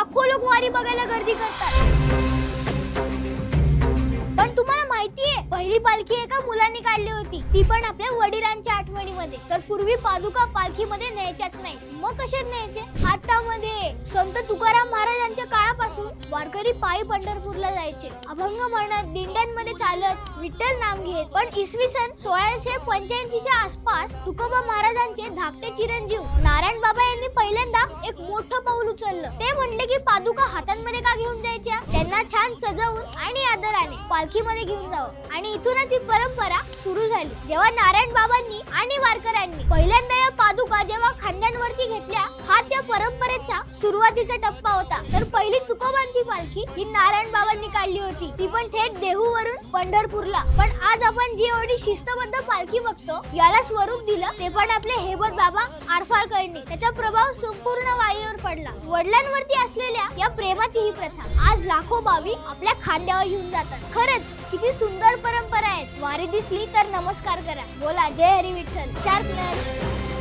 लाखो लोक वारी बघायला गर्दी करतात। पण तुम्हाला माहितीये पहिली पालखी एका मुलांनी काढली होती, ती पण आपल्या वडिलांच्या आठवणीमध्ये। तर पूर्वी पादुका पालखीमध्ये न्यायच्याच नाही, मग कशात न्यायचे? हातामध्ये। संत तुकाराम महाराजांच्या काळापासून वारकरी पायी पंढरपूरला जायचे, अभंग म्हणत दिंड्यांमध्ये चालत विठ्ठल नाम घेत। पण इसवी सन 1685 च्या आसपास तुकोबा महाराजांचे धाकटे चिरंजीव नारायण बाबा यांनी पहिल्यांदा एक मोठं पाऊल उचललं। ते म्हणले की पादुका हातांमध्ये का घेऊन जायच्या, त्यांना छान सजवून आणि आदराने पालखीमध्ये घेऊन जावं। आणि इथूनच ही परंपरा सुरू झाली, जेव्हा नारायण बाबांनी आणि वारकऱ्यांनी पहिल्यांदा या पादुका जेव्हा खांद्यांवरती घेतल्या, हाच या परंपरेचा सुरुवातीचा टप्पा होता। तर पहिली तुकोबांची पालखी ही नारायण बाबांनी काढली होती, ती पण थेट देहूवरून पंढरपूरला। पण आज आपण जी एवढी शिस्तबद्ध पालखी बघतो, याला स्वरूप दिलं ते पण आपले हेबत बाबा आरफाळकरांनी। त्याचा प्रभाव संपूर्ण वाईवर पडला। वडिलांवरती असलेल्या या प्रेमाची ही प्रथा आज लाखो भाविक आपल्या खांद्यावर घेऊन जातात। खरंच किती सुंदर परंपरा आहे। वारी दिसली तर नमस्कार करा, बोला जय हरी विठ्ठल। शार्पनर